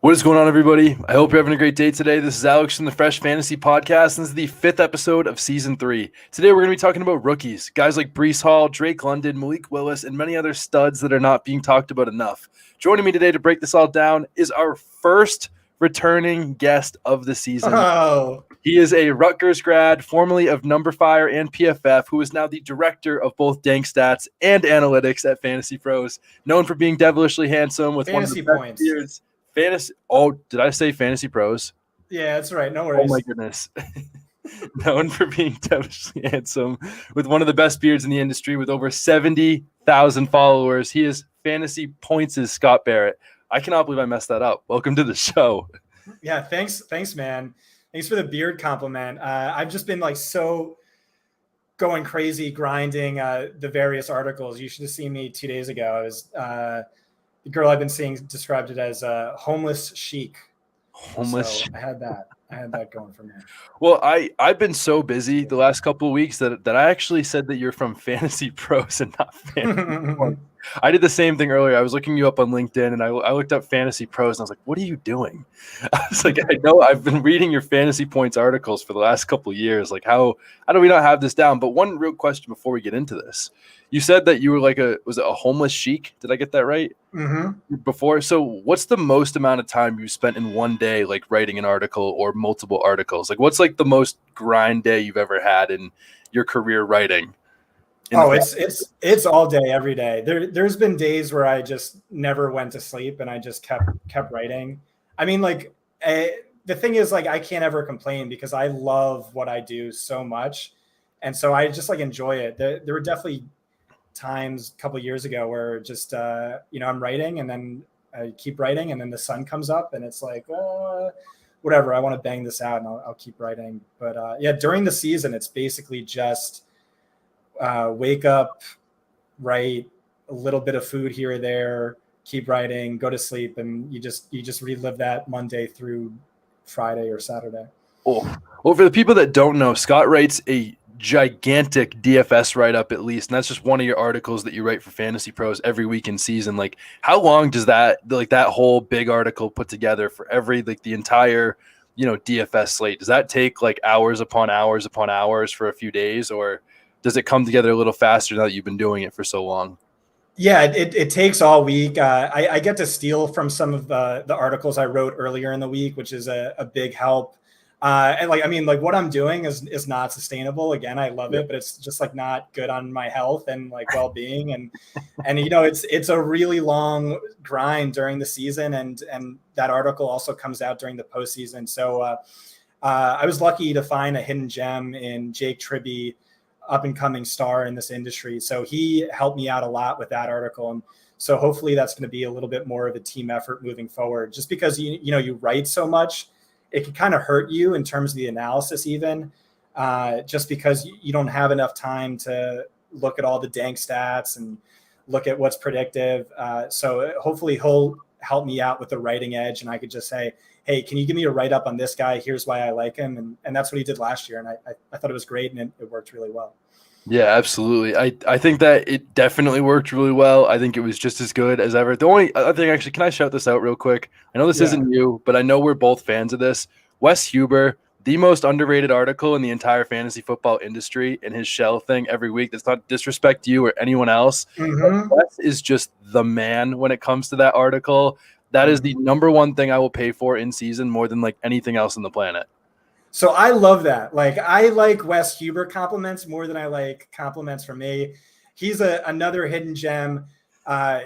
What is going on, everybody? I hope you're having a great day today. This is Alex from the Fresh Fantasy Podcast, and this is the 5th episode of Season 3. Today, we're going to be talking about rookies, guys like Breece Hall, Drake London, Malik Willis, and many other studs that are not being talked about enough. Joining me today to break this all down is our first returning guest of the season. Oh, He is a Rutgers grad, formerly of Number Fire and PFF, who is now the director of both Dank Stats and Analytics at Fantasy Pros, known for being devilishly handsome with fantasy one of the points. best beards. Oh, did I say Fantasy Pros? Yeah, that's right. No worries. Oh my goodness. Known for being devilishly handsome with one of the best beards in the industry with over 70,000 followers. He is Fantasy Points' Scott Barrett. I cannot believe I messed that up. Welcome to the show. Yeah, thanks, man. Thanks for the beard compliment. I've just been so going crazy grinding the various articles. You should have seen me 2 days ago. I was the girl I've been seeing described it as homeless chic. Homeless. So I had that going for me. Well, I've been so busy the last couple of weeks that I actually said that you're from Fantasy Pros and not Fantasy Points. I did the same thing earlier. I was looking you up on LinkedIn and I looked up Fantasy Pros and I was like, what are you doing? I was like, I know I've been reading your Fantasy Points articles for the last couple of years. Like, how do we not have this down? But one real question before we get into this. You said that you were was it a homeless chic? Did I get that right? Mm-hmm. Before. So what's the most amount of time you spent in one day, like writing an article or multiple articles? Like what's the most grind day you've ever had in your career writing? It's all day, every day. There's been days where I just never went to sleep and I just kept writing. I mean, the thing is, I can't ever complain because I love what I do so much. And so I just enjoy it. There were definitely times a couple of years ago where just, I'm writing and then I keep writing and then the sun comes up and it's whatever, I want to bang this out and I'll keep writing. But during the season, it's basically just wake up, write a little bit of food here or there, keep writing, go to sleep. And you just relive that Monday through Friday or Saturday. Oh, well, for the people that don't know, Scott writes a gigantic DFS write-up at least, and that's just one of your articles that you write for Fantasy Pros every week in season. How long does that whole big article put together for every the entire DFS slate? Does that take hours upon hours upon hours for a few days, or does it come together a little faster now that you've been doing it for so long? Yeah, it takes all week. I get to steal from some of the articles I wrote earlier in the week, which is a big help. And what I'm doing is not sustainable. Again, I love it, but it's just not good on my health and well-being. And it's a really long grind during the season. And that article also comes out during the postseason. So I was lucky to find a hidden gem in Jake Tribby, up and coming star in this industry. So he helped me out a lot with that article. And so hopefully that's going to be a little bit more of a team effort moving forward, just because, you write so much, it can kind of hurt you in terms of the analysis, even just because you don't have enough time to look at all the dank stats and look at what's predictive. So hopefully he'll help me out with the writing edge. And I could just say, hey, can you give me a write-up on this guy? Here's why I like him. And that's what he did last year. And I thought it was great, and it worked really well. Yeah, absolutely. I think that it definitely worked really well. I think it was just as good as ever. The only other thing, actually, can I shout this out real quick? I know this isn't you, but I know we're both fans of this. Wes Huber, the most underrated article in the entire fantasy football industry, in his shell thing every week. That's not disrespect you or anyone else. Mm-hmm. Wes is just the man when it comes to that article. That is the number one thing I will pay for in season more than anything else on the planet. So I love that. I like Wes Huber compliments more than I like compliments from me. He's another hidden gem.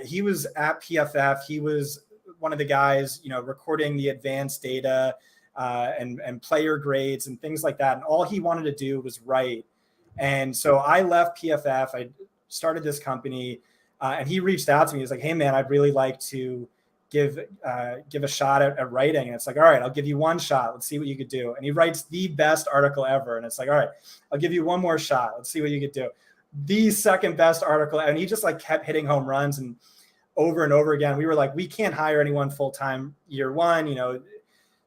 He was at PFF. He was one of the guys, recording the advanced data and player grades and things like that. And all he wanted to do was write. And so I left PFF. I started this company, and he reached out to me. He was like, hey man, I'd really like to give a shot at writing. And it's all right, I'll give you one shot. Let's see what you could do. And he writes the best article ever. And it's all right, I'll give you one more shot. Let's see what you could do. The second best article. And he just kept hitting home runs and over again. We were we can't hire anyone full-time year one,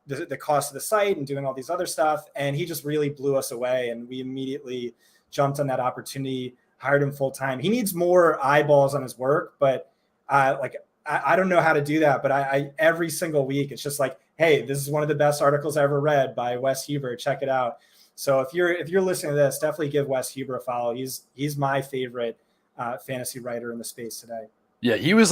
the cost of the site and doing all these other stuff. And he just really blew us away. And we immediately jumped on that opportunity, hired him full-time. He needs more eyeballs on his work, but I don't know how to do that, but I every single week it's just like, hey, this is one of the best articles I ever read by Wes Huber. Check it out. So if you're listening to this, definitely give Wes Huber a follow. He's my favorite fantasy writer in the space today. Yeah, he was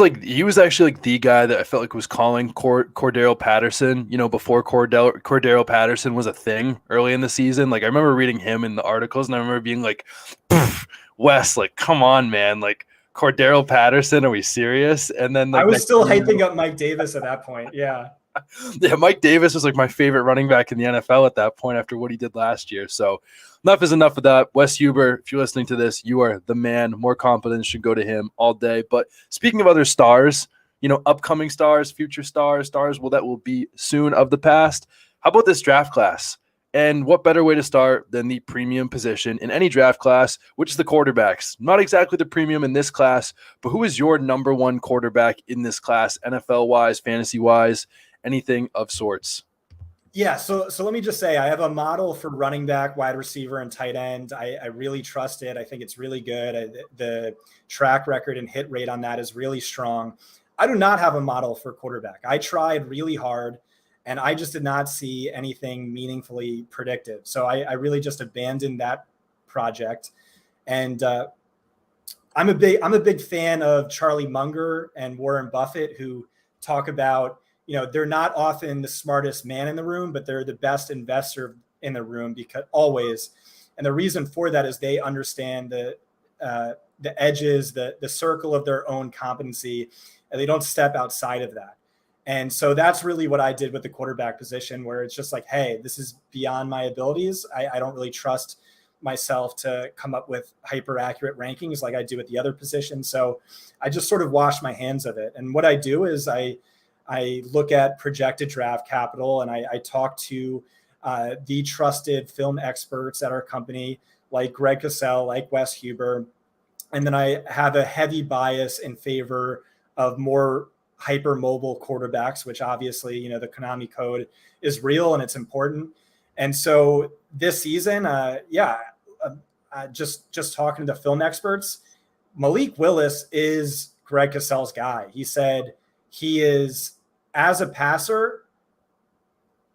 actually like the guy that I felt like was calling Cordero Patterson, before Cordero Patterson was a thing early in the season. Like I remember reading him in the articles and I remember being like, Wes, like, come on, man. Like Cordero Patterson, are we serious? And then I like was still hyping up Mike Davis at that point. Yeah. yeah, Mike Davis was like my favorite running back in the NFL at that point after what he did last year. So enough is enough of that. Wes Huber, if you're listening to this, you are the man. More confidence should go to him all day. But speaking of other stars, upcoming stars, future stars, that will be soon of the past. How about this draft class? And what better way to start than the premium position in any draft class, which is the quarterbacks? Not exactly the premium in this class, but who is your number one quarterback in this class, NFL-wise, fantasy-wise, anything of sorts? Yeah, so let me just say I have a model for running back, wide receiver, and tight end. I really trust it. I think it's really good. The track record and hit rate on that is really strong. I do not have a model for quarterback. I tried really hard, and I just did not see anything meaningfully predictive. So I really just abandoned that project. And I'm a big fan of Charlie Munger and Warren Buffett, who talk about, they're not often the smartest man in the room, but they're the best investor in the room, because always. And the reason for that is they understand the edges, the circle of their own competency, and they don't step outside of that. And so that's really what I did with the quarterback position, where it's just like, hey, this is beyond my abilities. I don't really trust myself to come up with hyper accurate rankings like I do at the other positions. So I just sort of wash my hands of it. And what I do is I look at projected draft capital, and I talk to the trusted film experts at our company, like Greg Cosell, like Wes Huber. And then I have a heavy bias in favor of more hypermobile quarterbacks, which obviously, the Konami code is real and it's important. And so this season, just talking to the film experts, Malik Willis is Greg Cosell's guy. He said he is, as a passer,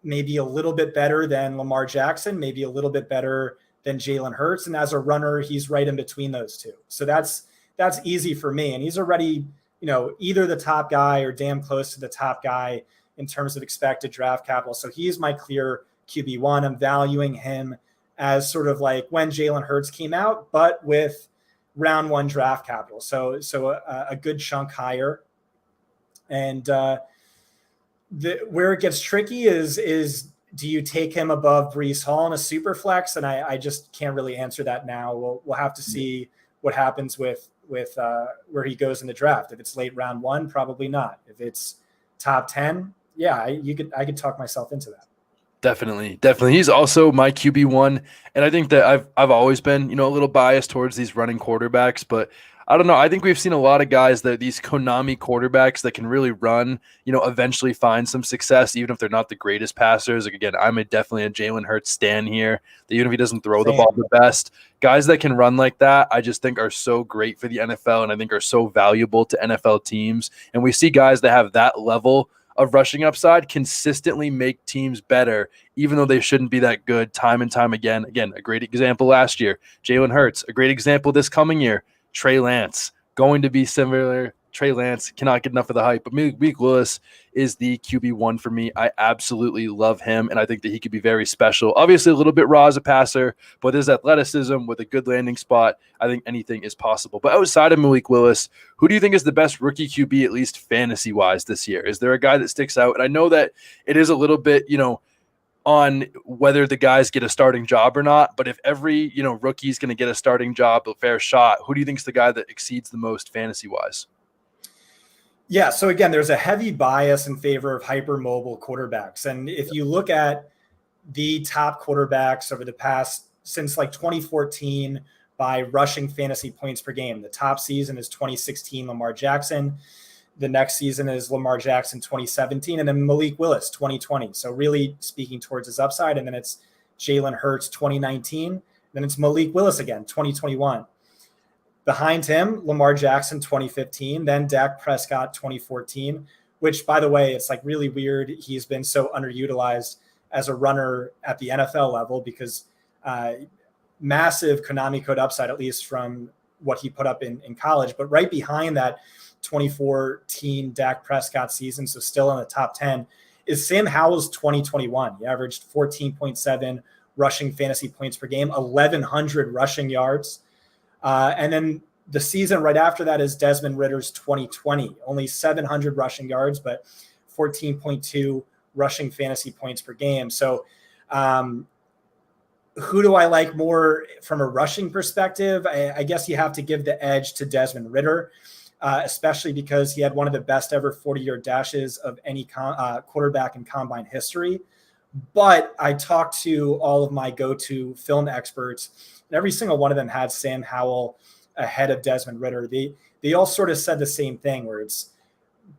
maybe a little bit better than Lamar Jackson, maybe a little bit better than Jalen Hurts. And as a runner, he's right in between those two. So that's easy for me. And he's already, either the top guy or damn close to the top guy in terms of expected draft capital. So he's my clear QB1. I'm valuing him as sort of like when Jalen Hurts came out, but with round one draft capital. So a good chunk higher. And where it gets tricky is do you take him above Breece Hall in a super flex? And I just can't really answer that now. We'll have to see what happens with where he goes in the draft. If it's late round one, probably not. If it's top 10, yeah, I could talk myself into that. Definitely. He's also my QB1, and I think that I've always been, a little biased towards these running quarterbacks, but I don't know. I think we've seen a lot of guys that these Konami quarterbacks that can really run, eventually find some success, even if they're not the greatest passers. Like, again, I'm definitely a Jalen Hurts stan here, that even if he doesn't throw the ball the best, guys that can run like that, I just think are so great for the NFL, and I think are so valuable to NFL teams. And we see guys that have that level of rushing upside consistently make teams better, even though they shouldn't be that good time and time again. Again, a great example last year, Jalen Hurts. A great example this coming year, Trey Lance. Going to be similar. Trey Lance cannot get enough of the hype, but Malik Willis is the QB1 for me. I absolutely love him, and I think that he could be very special. Obviously, a little bit raw as a passer, but his athleticism with a good landing spot, I think anything is possible. But outside of Malik Willis, who do you think is the best rookie QB, at least fantasy-wise this year? Is there a guy that sticks out? And I know that it is a little bit, on whether the guys get a starting job or not, but if every, rookie is going to get a starting job, a fair shot, who do you think is the guy that exceeds the most fantasy-wise? Yeah, so again, there's a heavy bias in favor of hypermobile quarterbacks. And if you look at the top quarterbacks over the past, since like 2014, by rushing fantasy points per game, the top season is 2016 Lamar Jackson. The next season is Lamar Jackson 2017, and then Malik Willis 2020. So really speaking towards his upside. And then it's Jalen Hurts 2019. Then it's Malik Willis again, 2021. Behind him, Lamar Jackson 2015, then Dak Prescott 2014, which, by the way, it's like really weird. He's been so underutilized as a runner at the NFL level because massive Konami code upside, at least from what he put up in college. But right behind that 2014 Dak Prescott season, so still in the top 10, is Sam Howell's 2021. He averaged 14.7 rushing fantasy points per game, 1,100 rushing yards. And then the season right after that is Desmond Ritter's 2020, only 700 rushing yards, but 14.2 rushing fantasy points per game. So who do I like more from a rushing perspective? I guess you have to give the edge to Desmond Ridder, especially because he had one of the best ever 40-yard dashes of any quarterback in combine history. But I talked to all of my go-to film experts, and every single one of them had Sam Howell ahead of Desmond Ridder. They all sort of said the same thing, where it's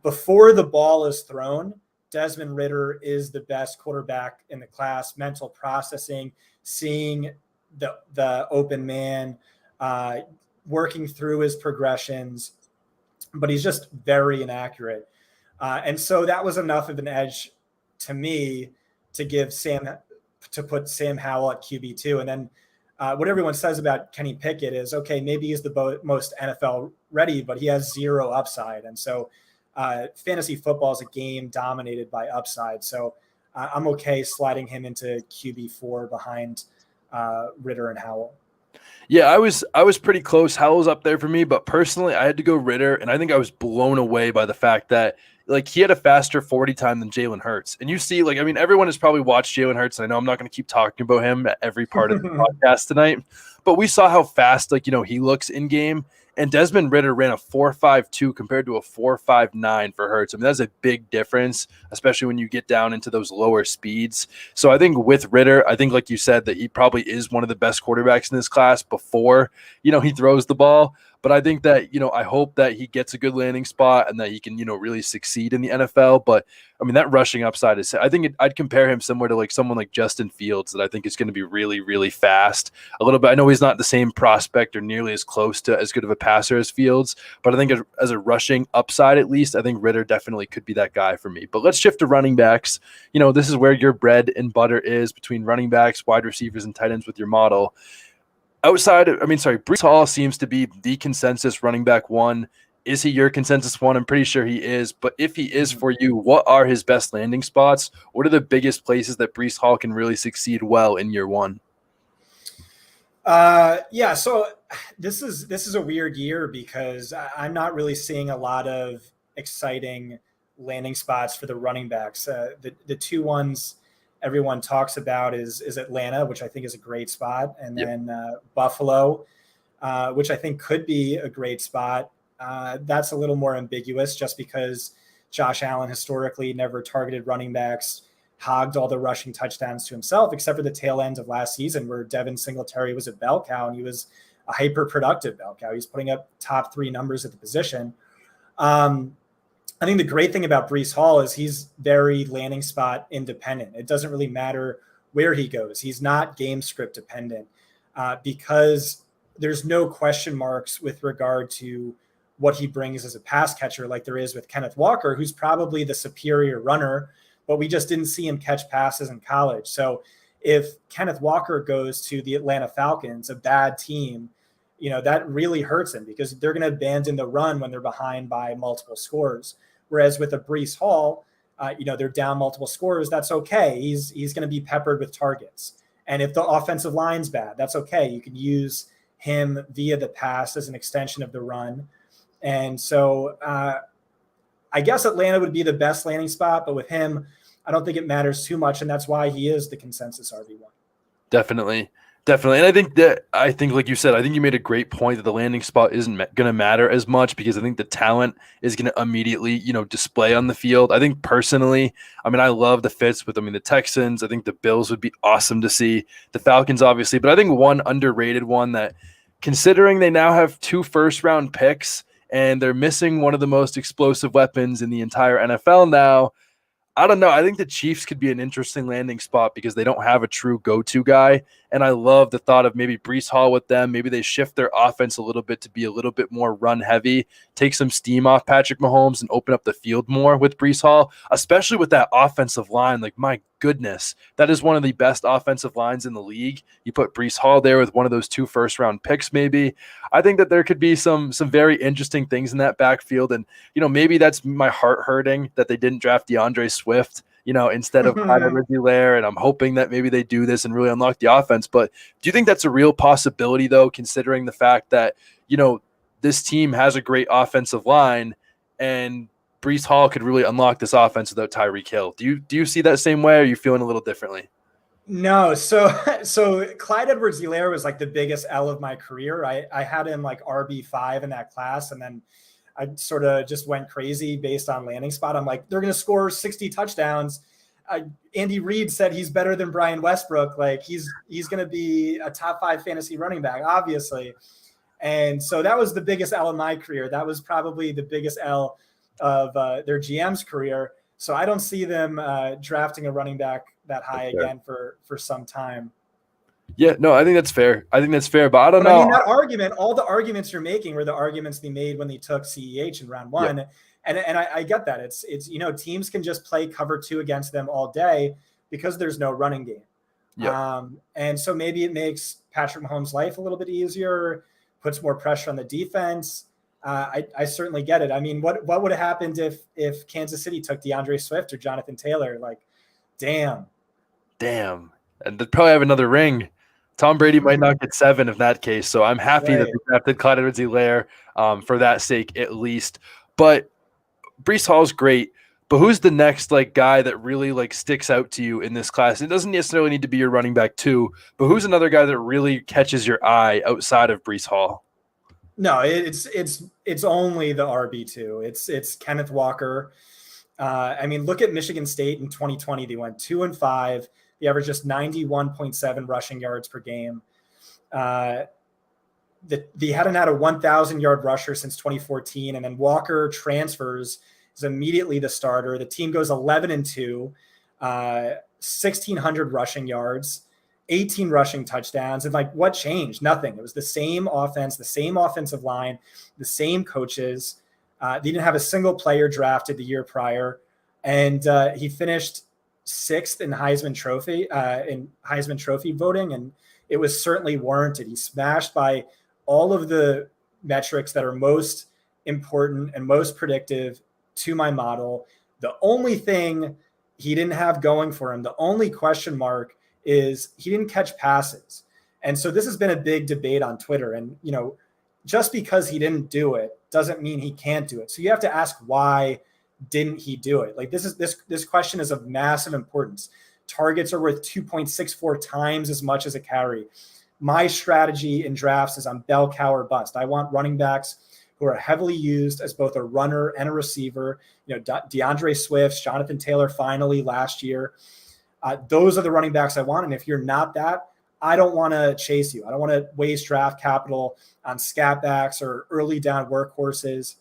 before the ball is thrown, Desmond Ridder is the best quarterback in the class. Mental processing, seeing the open man, working through his progressions, but he's just very inaccurate. And so that was enough of an edge to me to put Sam Howell at QB2. And then what everyone says about Kenny Pickett is, okay, maybe he's the most NFL ready, but he has zero upside. And so fantasy football is a game dominated by upside. So I'm okay sliding him into QB4 behind Ridder and Howell. Yeah, I was pretty close. Howell's up there for me, but personally, I had to go Ridder, and I think I was blown away by the fact that like he had a faster 40 time than Jalen Hurts. And you see, like, I mean, everyone has probably watched Jalen Hurts, and I know I'm not going to keep talking about him at every part of the podcast tonight, but we saw how fast, like, you know, he looks in game. And Desmond Ridder ran a 4.52 compared to a 4.59 for Hurts. I mean, that's a big difference, especially when you get down into those lower speeds. So I think with Ridder, I think, like you said, that he probably is one of the best quarterbacks in this class before, you know, he throws the ball. But I think that, you know, I hope that he gets a good landing spot and that he can, you know, really succeed in the NFL. But I mean, that rushing upside is, I think I'd compare him similar to like someone like Justin Fields that I think is going to be really, really fast a little bit. I know he's not the same prospect or nearly as close to as good of a passer as Fields, but I think as a rushing upside, at least, I think Ridder definitely could be that guy for me. But let's shift to running backs. You know, this is where your bread and butter is, between running backs, wide receivers, and tight ends with your model. Breece Hall seems to be the consensus running back one. Is he your consensus one? I'm pretty sure he is. But if he is for you, what are his best landing spots? What are the biggest places that Breece Hall can really succeed well in year one? Yeah, so this is a weird year because I'm not really seeing a lot of exciting landing spots for the running backs. The two ones everyone talks about is Atlanta, which I think is a great spot, and then Buffalo, which I think could be a great spot. That's a little more ambiguous just because Josh Allen historically never targeted running backs, hogged all the rushing touchdowns to himself, except for the tail end of last season where Devin Singletary was a bell cow and he was a hyper-productive bell cow. He's putting up top 3 numbers at the position. I think the great thing about Breece Hall is he's very landing spot independent. It doesn't really matter where he goes. He's not game script dependent because there's no question marks with regard to what he brings as a pass catcher like there is with Kenneth Walker, who's probably the superior runner, but we just didn't see him catch passes in college. So if Kenneth Walker goes to the Atlanta Falcons, a bad team, you know, that really hurts him because they're going to abandon the run when they're behind by multiple scores. Whereas with a Breece Hall, you know, they're down multiple scores. That's okay. He's going to be peppered with targets. And if the offensive line's bad, that's okay. You can use him via the pass as an extension of the run. And so I guess Atlanta would be the best landing spot, but with him, I don't think it matters too much. And that's why he is the consensus RB1. Definitely. And I think, like you said, I think you made a great point that the landing spot isn't going to matter as much because I think the talent is going to immediately, you know, display on the field. I think personally, I mean, I love the fits with, the Texans. I think the Bills would be awesome to see. The Falcons, obviously. But I think one underrated one that, considering they now have 2 first-round picks and they're missing one of the most explosive weapons in the entire NFL now, I don't know. I think the Chiefs could be an interesting landing spot because they don't have a true go-to guy. And I love the thought of maybe Brees Hall with them. Maybe they shift their offense a little bit to be a little bit more run heavy, take some steam off Patrick Mahomes and open up the field more with Brees Hall, especially with that offensive line. Like, my goodness, that is one of the best offensive lines in the league. You put Brees Hall there with one of those 2 first-round picks maybe. I think that there could be some very interesting things in that backfield. And, maybe that's my heart hurting that they didn't draft DeAndre Swift, instead of Clyde Edwards-Helaire, and I'm hoping that maybe they do this and really unlock the offense. But do you think that's a real possibility, though, considering the fact that, this team has a great offensive line and Brees Hall could really unlock this offense without Tyreek Hill? Do you see that same way, or are you feeling a little differently? No, so Clyde Edwards-Helaire was like the biggest L of my career. I had him like RB5 in that class, and then I sort of just went crazy based on landing spot. I'm like, they're going to score 60 touchdowns. Andy Reid said he's better than Brian Westbrook. Like, he's going to be a top 5 fantasy running back, obviously. And so that was the biggest L in my career. That was probably the biggest L of their GM's career. So I don't see them drafting a running back that high again for some time. Yeah, no, I think that's fair. But I don't know. I mean, that argument, all the arguments you're making were the arguments they made when they took CEH in round 1. Yeah. And I get that. It's teams can just play cover 2 against them all day because there's no running game. Yeah. And so maybe it makes Patrick Mahomes' life a little bit easier, puts more pressure on the defense. I certainly get it. I mean, what would have happened if Kansas City took DeAndre Swift or Jonathan Taylor? Like, damn. And they'd probably have another ring. Tom Brady might not get 7 in that case, so I'm happy that they drafted Clyde Edwards-Helaire for that sake at least. But Brees Hall's great, but who's the next guy that really sticks out to you in this class? It doesn't necessarily need to be your running back too, but who's another guy that really catches your eye outside of Brees Hall? No, it's only the RB2. It's Kenneth Walker. I mean, look at Michigan State in 2020. They went 2-5. They averaged just 91.7 rushing yards per game. They hadn't had a 1,000-yard rusher since 2014, and then Walker transfers, is immediately the starter. The team goes 11-2, 1,600 rushing yards, 18 rushing touchdowns. And what changed? Nothing. It was the same offense, the same offensive line, the same coaches. They didn't have a single player drafted the year prior, and he finished 6th in Heisman Trophy voting, and it was certainly warranted. He's smashed by all of the metrics that are most important and most predictive to my model. The only thing he didn't have going for him, the only question mark, is he didn't catch passes. And so this has been a big debate on Twitter. And, just because he didn't do it doesn't mean he can't do it. So you have to ask, why didn't he do it? This question is of massive importance. Targets are worth 2.64 times as much as a carry. My strategy in drafts is on bell cow or bust. I want running backs who are heavily used as both a runner and a receiver. DeAndre Swift, Jonathan Taylor finally last year. Those are the running backs I want. And if you're not that, I don't want to chase you. I don't want to waste draft capital on scat backs or early down workhorses.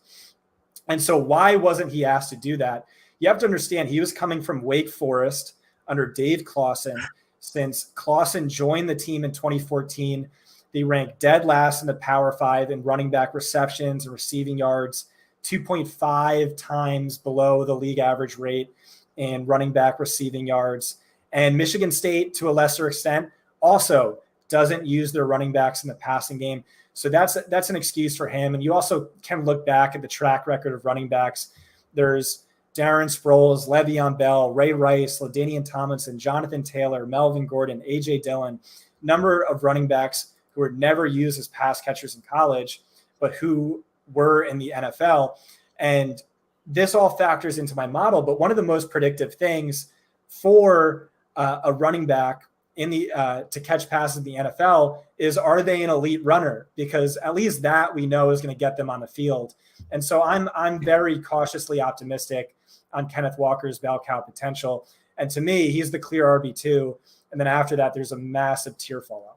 And so why wasn't he asked to do that? You have to understand, he was coming from Wake Forest under Dave Clawson. Since Clawson joined the team in 2014, they ranked dead last in the Power 5 in running back receptions and receiving yards, 2.5 times below the league average rate in running back receiving yards. And Michigan State, to a lesser extent, also doesn't use their running backs in the passing game. So that's an excuse for him. And you also can look back at the track record of running backs. There's Darren Sproles, Le'Veon Bell, Ray Rice, LaDainian Tomlinson, Jonathan Taylor, Melvin Gordon, A.J. Dillon, number of running backs who were never used as pass catchers in college, but who were in the NFL. And this all factors into my model. But one of the most predictive things for a running back in the to catch passes in the NFL is, are they an elite runner? Because at least that we know is going to get them on the field. And so I'm very cautiously optimistic on Kenneth Walker's bell cow potential. And to me, he's the clear RB2. And then after that, there's a massive tier fall off.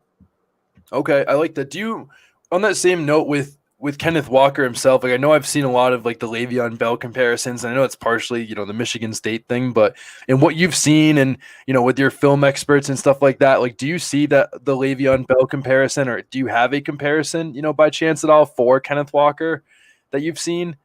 Okay, I like that. On that same note with with Kenneth Walker himself, like I know I've seen a lot of like the Le'Veon Bell comparisons, and I know it's partially, the Michigan State thing, but in what you've seen and, with your film experts and stuff like that, like do you see that the Le'Veon Bell comparison, or do you have a comparison, by chance at all for Kenneth Walker that you've seen?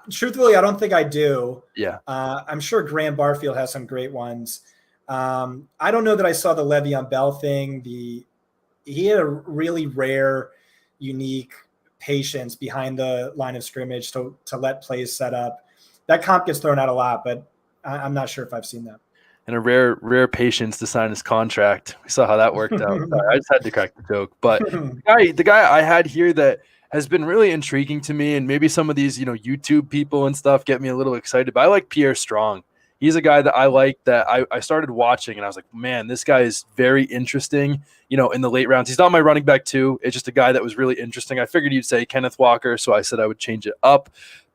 Truthfully, I don't think I do. Yeah. I'm sure Graham Barfield has some great ones. I don't know that I saw the Le'Veon Bell thing. He had a really rare, unique patience behind the line of scrimmage to let plays set up. That comp gets thrown out a lot, but I'm not sure if I've seen that. And a rare patience to sign his contract. We saw how that worked out. Sorry, I just had to crack the joke. But the guy I had here that has been really intriguing to me, and maybe some of these, YouTube people and stuff get me a little excited, but I like Pierre Strong. He's a guy that I like, that I started watching, and I was like, man, this guy is very interesting, in the late rounds. He's not my running back too. It's just a guy that was really interesting. I figured you'd say Kenneth Walker, so I said I would change it up.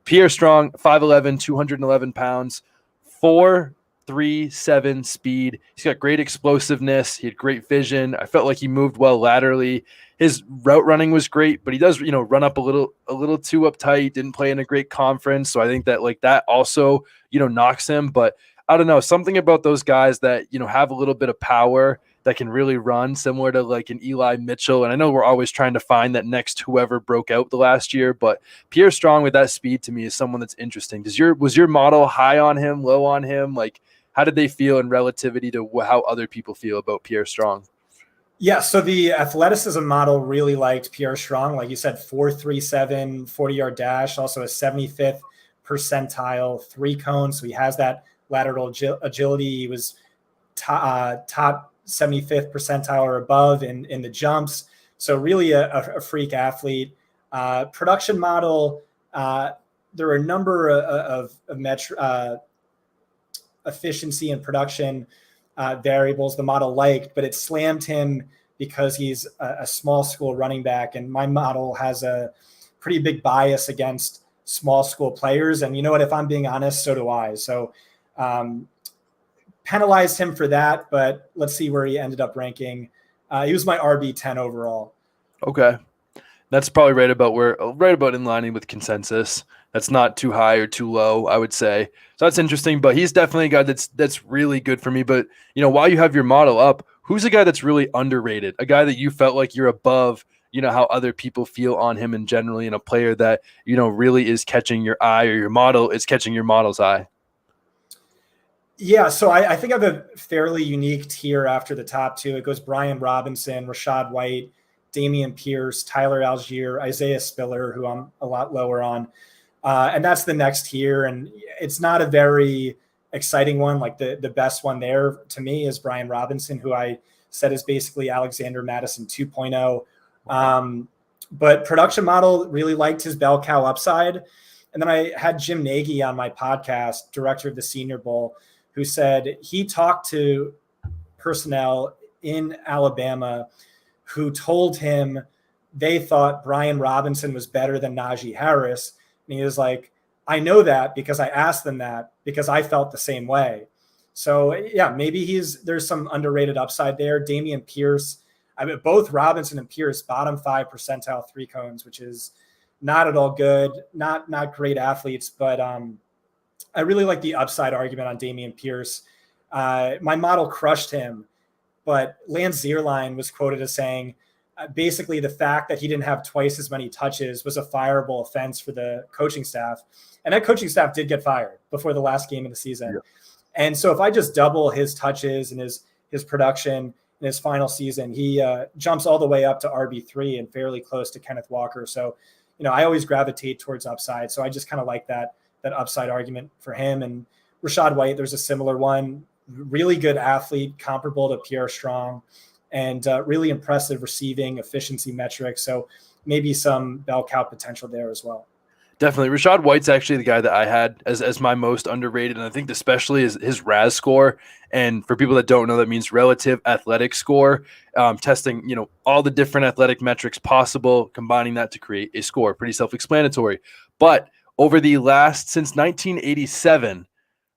Pierre Strong, 5'11", 211 pounds, 4.37 speed. He's got great explosiveness. He had great vision. I felt like he moved well laterally. His route running was great, but he does, run up a little too uptight, didn't play in a great conference. So I think that like that also, knocks him. But I don't know, something about those guys that, have a little bit of power that can really run, similar to like an Eli Mitchell. And I know we're always trying to find that next whoever broke out the last year, but Pierre Strong with that speed to me is someone that's interesting. Was your model high on him, low on him? Like, how did they feel in relativity to how other people feel about Pierre Strong? Yeah, so the athleticism model really liked Pierre Strong. Like you said, 4.37, 40-yard dash, also a 75th percentile 3-cone. So he has that lateral agility. He was top 75th percentile or above in the jumps. So really a freak athlete. Production model, there are a number of efficiency and production variables the model liked, but it slammed him because he's a small school running back. And my model has a pretty big bias against small school players. And you know what, if I'm being honest, so do I. So penalized him for that, but let's see where he ended up ranking. He was my RB10 overall. Okay. That's probably right about in line with consensus. That's not too high or too low, I would say. So that's interesting, but he's definitely a guy that's really good for me. But, while you have your model up, who's a guy that's really underrated? A guy that you felt like you're above, how other people feel on him and generally, and a player that, really is catching your eye, or your model is catching your model's eye? Yeah, so I think I have a fairly unique tier after the top two. It goes Brian Robinson, Rachaad White, Dameon Pierce, Tyler Algier, Isaiah Spiller, who I'm a lot lower on. And that's the next tier. And it's not a very exciting one. Like the best one there to me is Brian Robinson, who I said is basically Alexander Madison 2.0. But production model really liked his bell cow upside. And then I had Jim Nagy on my podcast, director of the Senior Bowl, who said he talked to personnel in Alabama who told him they thought Brian Robinson was better than Najee Harris. And he was like, I know that because I asked them that because I felt the same way. So yeah, maybe there's some underrated upside there. Dameon Pierce, I mean, both Robinson and Pierce, bottom 5 percentile 3-cones, which is not at all good, not great athletes, but I really like the upside argument on Dameon Pierce. My model crushed him, but Lance Zierlein was quoted as saying, basically the fact that he didn't have twice as many touches was a fireable offense for the coaching staff. And that coaching staff did get fired before the last game of the season. Yeah. And so if I just double his touches and his production in his final season, he jumps all the way up to RB3 and fairly close to Kenneth Walker. So, I always gravitate towards upside. So I just kind of like that upside argument for him. And Rachaad White, there's a similar one, really good athlete, comparable to Pierre Strong, and really impressive receiving efficiency metrics. So maybe some bell cow potential there as well. Definitely. Rachaad White's actually the guy that I had as my most underrated. And I think especially is his RAS score. And for people that don't know, that means relative athletic score, testing, all the different athletic metrics possible, combining that to create a score. Pretty self-explanatory. But over the since 1987,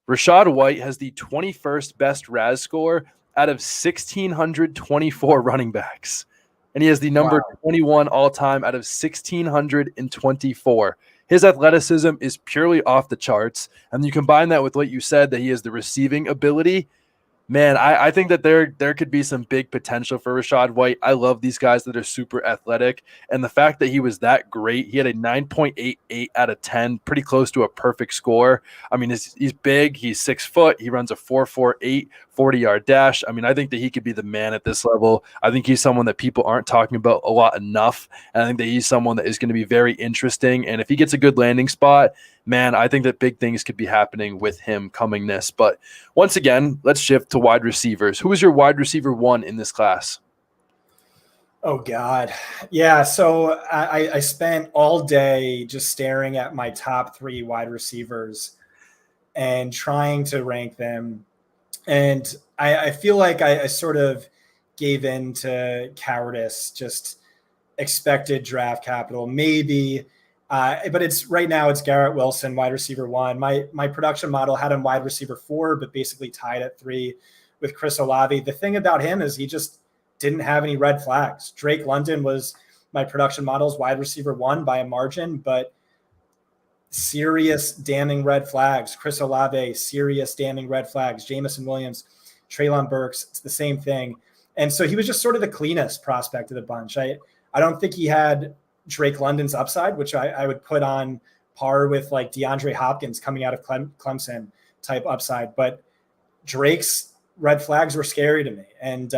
Rachaad White has the 21st best RAS score out of 1,624 running backs. and he has the number 21 all-time out of 1,624. His athleticism is purely off the charts, and you combine that with what you said, that he has the receiving ability. Man, I think that there could be some big potential for Rachaad White. I love these guys that are super athletic. And the fact that he was that great, he had a 9.88 out of 10, pretty close to a perfect score. I mean, he's big. He's 6 foot. He runs a 4.48 40-yard dash. I mean, I think that he could be the man at this level. I think he's someone that people aren't talking about a lot enough. And I think that he's someone that is going to be very interesting. And if he gets a good landing spot, man, I think that big things could be happening with him coming this. But once again, let's shift to wide receivers. Who is your wide receiver 1 in this class? Oh, God. Yeah, so I spent all day just staring at my top 3 wide receivers and trying to rank them. And I feel like I sort of gave in to cowardice, just expected draft capital, maybe. But it's right now it's Garrett Wilson, wide receiver 1. My production model had him wide receiver 4, but basically tied at 3 with Chris Olave. The thing about him is he just didn't have any red flags. Drake London was my production model's wide receiver 1 by a margin, but serious damning red flags. Chris Olave, serious damning red flags. Jamison Williams, Treylon Burks, it's the same thing. And so he was just sort of the cleanest prospect of the bunch. I don't think he had Drake London's upside, which I would put on par with like DeAndre Hopkins coming out of Clemson type upside. But Drake's red flags were scary to me. And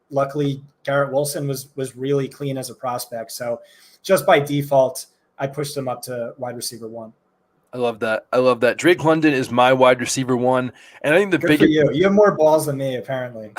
luckily, Garrett Wilson was really clean as a prospect. So just by default, I pushed him up to wide receiver 1. I love that. Drake London is my wide receiver 1. And I think the biggest. You have more balls than me, apparently.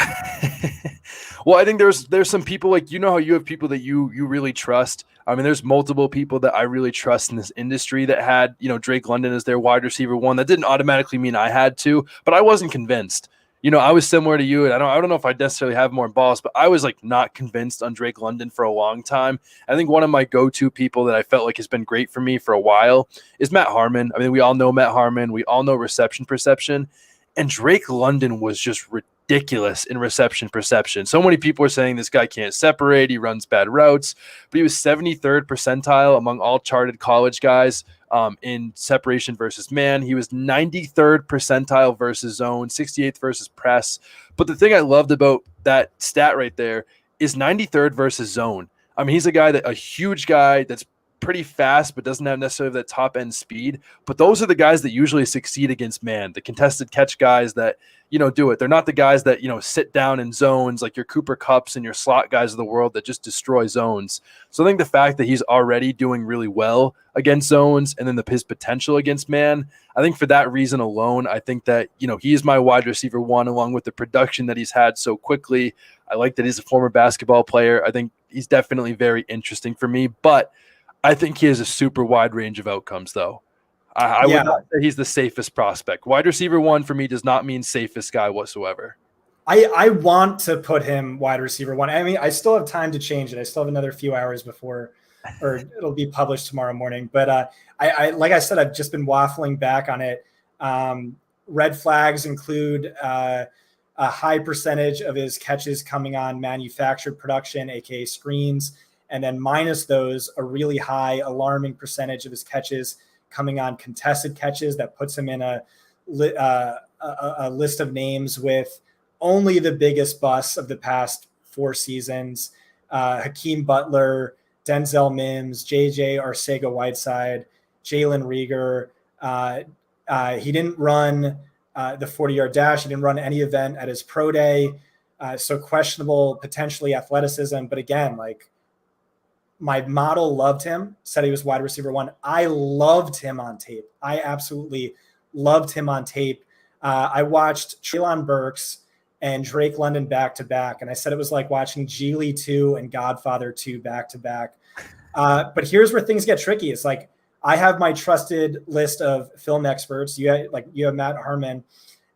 Well, I think there's some people, like, how you have people that you really trust. I mean, there's multiple people that I really trust in this industry that had, Drake London as their wide receiver 1. That didn't automatically mean I had to, but I wasn't convinced. I was similar to you, and I don't know if I necessarily have more balls, but I was like not convinced on Drake London for a long time. I think one of my go-to people that I felt like has been great for me for a while is Matt Harmon. I mean, we all know Matt Harmon. We all know reception perception. And Drake London was just ridiculous in reception perception. So many people are saying this guy can't separate. He runs bad routes, but he was 73rd percentile among all charted college guys in separation versus man. He was 93rd percentile versus zone, 68th versus press. But the thing I loved about that stat right there is 93rd versus zone. I mean, he's a huge guy that's pretty fast, but doesn't have necessarily that top end speed. But those are the guys that usually succeed against man, the contested catch guys that, do it. They're not the guys that, sit down in zones like your Cooper Kupps and your slot guys of the world that just destroy zones. So I think the fact that he's already doing really well against zones and then his potential against man, I think for that reason alone, I think that, he is my wide receiver 1, along with the production that he's had so quickly. I like that he's a former basketball player. I think he's definitely very interesting for me, but I think he has a super wide range of outcomes, though. I would not say he's the safest prospect. Wide receiver 1 for me does not mean safest guy whatsoever. I want to put him wide receiver 1. I mean, I still have time to change it. I still have another few hours before, or it'll be published tomorrow morning. But I like I said, I've just been waffling back on it. Red flags include a high percentage of his catches coming on manufactured production, aka screens. And then minus those, a really high alarming percentage of his catches coming on contested catches. That puts him in a list of names with only the biggest busts of the past 4 seasons. Hakeem Butler, Denzel Mims, JJ Arcega-Whiteside, Jalen Reagor. He didn't run the 40-yard dash. He didn't run any event at his pro day. So questionable, potentially athleticism. But again, like, my model loved him, said he was wide receiver 1. I loved him on tape. I absolutely loved him on tape. I watched Treylon Burks and Drake London back-to-back, and I said it was like watching Geely 2 and Godfather 2 back-to-back. But here's where things get tricky. It's like I have my trusted list of film experts. You have Matt Harmon,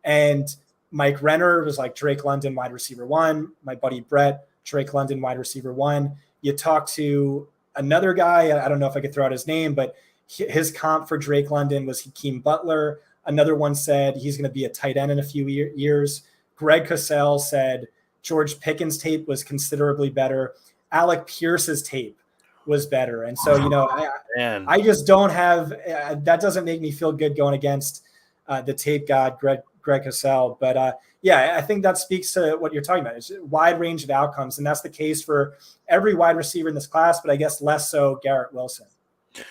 and Mike Renner was like Drake London, wide receiver 1. My buddy Brett, Drake London, wide receiver 1. You talk to another guy, I don't know if I could throw out his name, but his comp for Drake London was Hakeem Butler. Another one said he's going to be a tight end in a few years. Greg Cosell said George Pickens' tape was considerably better. Alec Pierce's tape was better. And so, Man. I just don't have that. Doesn't make me feel good going against the tape god, Greg Cosell. But I think that speaks to what you're talking about. It's a wide range of outcomes. And that's the case for every wide receiver in this class, but I guess less so Garrett Wilson.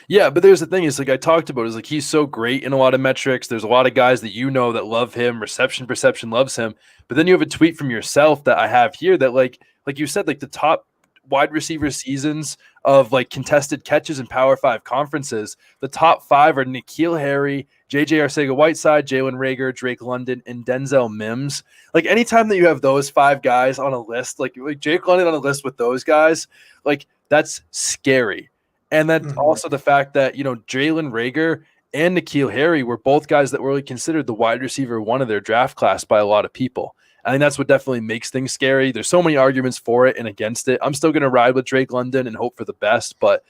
Yeah, but there's the thing is, like I talked about, is like he's so great in a lot of metrics. There's a lot of guys that that love him. Reception perception loves him. But then you have a tweet from yourself that I have here that like you said, like the top wide receiver seasons of like contested catches in Power 5 conferences, the top 5 are N'Keal Harry, JJ Arcega-Whiteside, Jalen Reagor, Drake London, and Denzel Mims. Like anytime that you have those 5 guys on a list, like Drake London on a list with those guys, like that's scary. And then also the fact that, Jalen Reagor and N'Keal Harry were both guys that were really considered the wide receiver one of their draft class by a lot of people. I think that's what definitely makes things scary. There's so many arguments for it and against it. I'm still going to ride with Drake London and hope for the best, but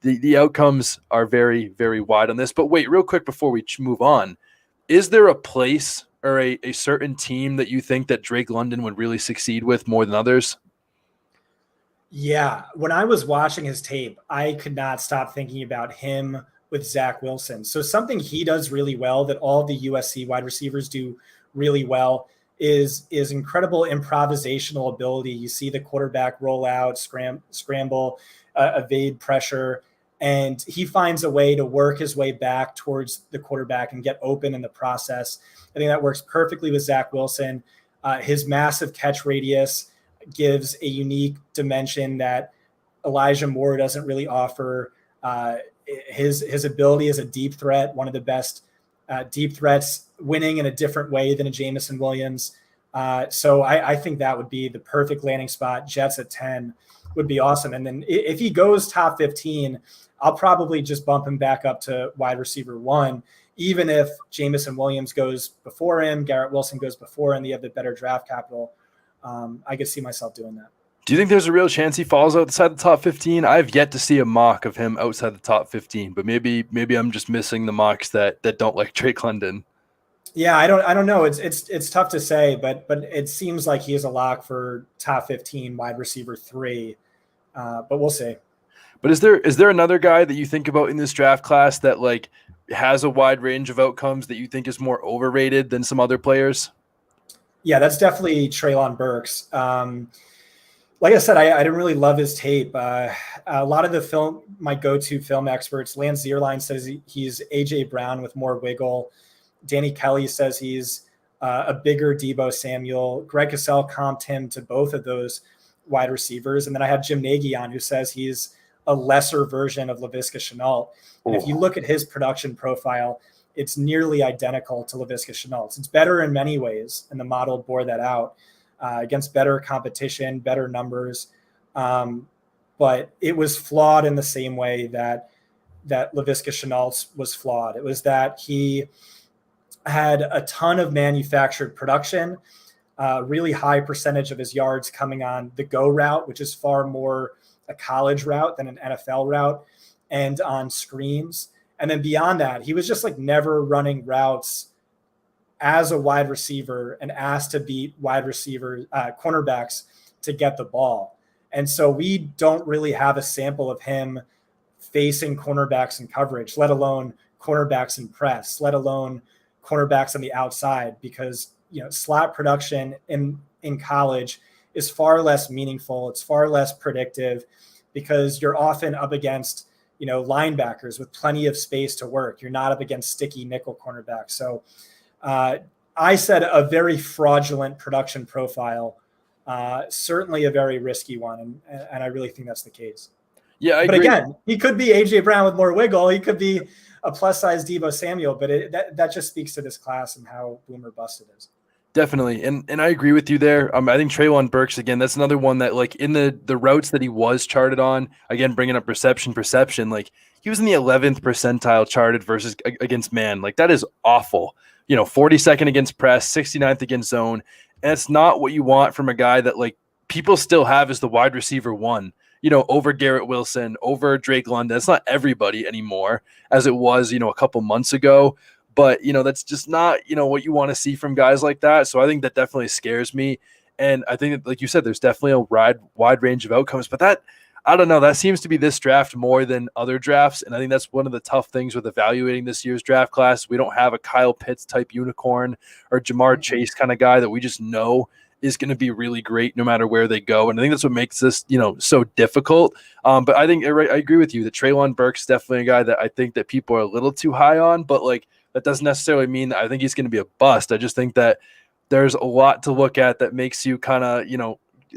the outcomes are very, very wide on this. But wait, real quick before we move on, is there a place or a certain team that you think that Drake London would really succeed with more than others? Yeah, when I was watching his tape, I could not stop thinking about him with Zach Wilson. So something he does really well that all the USC wide receivers do really well is incredible improvisational ability. You see the quarterback roll out, scramble, evade pressure, and he finds a way to work his way back towards the quarterback and get open in the process. I think that works perfectly with Zach Wilson. His massive catch radius gives a unique dimension that Elijah Moore doesn't really offer. His ability as a deep threat, one of the best deep threats, winning in a different way than a Jameson Williams. So I think that would be the perfect landing spot. Jets at 10 would be awesome. And then if he goes top 15, I'll probably just bump him back up to wide receiver 1, even if Jameson Williams goes before him, Garrett Wilson goes before him, they have the better draft capital. I could see myself doing that. Do you think there's a real chance he falls outside the top 15? I've yet to see a mock of him outside the top 15, but maybe I'm just missing the mocks that don't like Drake London. Yeah, I don't know. It's tough to say, but it seems like he is a lock for top 15 wide receiver 3. But we'll see. But is there another guy that you think about in this draft class that like has a wide range of outcomes that you think is more overrated than some other players? Yeah, that's definitely Treylon Burks. Like I said, I didn't really love his tape. A lot of my go-to film experts, Lance Zierlein says he's A.J. Brown with more wiggle. Danny Kelly says he's a bigger Deebo Samuel. Greg Cosell comped him to both of those wide receivers. And then I have Jim Nagy on who says he's a lesser version of Laviska Shenault. And if you look at his production profile, it's nearly identical to Laviska Shenault. It's better in many ways, and the model bore that out against better competition, better numbers. But it was flawed in the same way that Laviska Shenault was flawed. It was that he had a ton of manufactured production, really high percentage of his yards coming on the go route, which is far more a college route than an NFL route, and on screens. And then beyond that, he was just like never running routes as a wide receiver and asked to beat wide receivers, cornerbacks to get the ball. And so we don't really have a sample of him facing cornerbacks in coverage, let alone cornerbacks in press, let alone cornerbacks on the outside, because, slot production in college is far less meaningful. It's far less predictive because you're often up against, linebackers with plenty of space to work. You're not up against sticky nickel cornerbacks. So I said a very fraudulent production profile, certainly a very risky one. And I really think that's the case. Yeah, I but agree. Again, he could be A.J. Brown with more wiggle. He could be a plus-size Deebo Samuel, but that just speaks to this class and how boom or bust it is. Definitely. And I agree with you there. I think Treylon Burks, again, that's another one that like in the routes that he was charted on, again, bringing up perception, like he was in the 11th percentile charted versus against man. Like that is awful. 42nd against press, 69th against zone. And it's not what you want from a guy that like people still have as the wide receiver 1, over Garrett Wilson, over Drake London. It's not everybody anymore as it was, a couple months ago. But, that's just not, what you want to see from guys like that. So I think that definitely scares me. And I think that, like you said, there's definitely a wide range of outcomes, but that, I don't know, that seems to be this draft more than other drafts. And I think that's one of the tough things with evaluating this year's draft class. We don't have a Kyle Pitts type unicorn or Jamar Chase kind of guy that we just know is going to be really great no matter where they go. And I think that's what makes this, so difficult. But I think I agree with you that Treylon Burks is definitely a guy that I think that people are a little too high on, but like that doesn't necessarily mean that I think he's going to be a bust. I just think that there's a lot to look at that makes you kind of,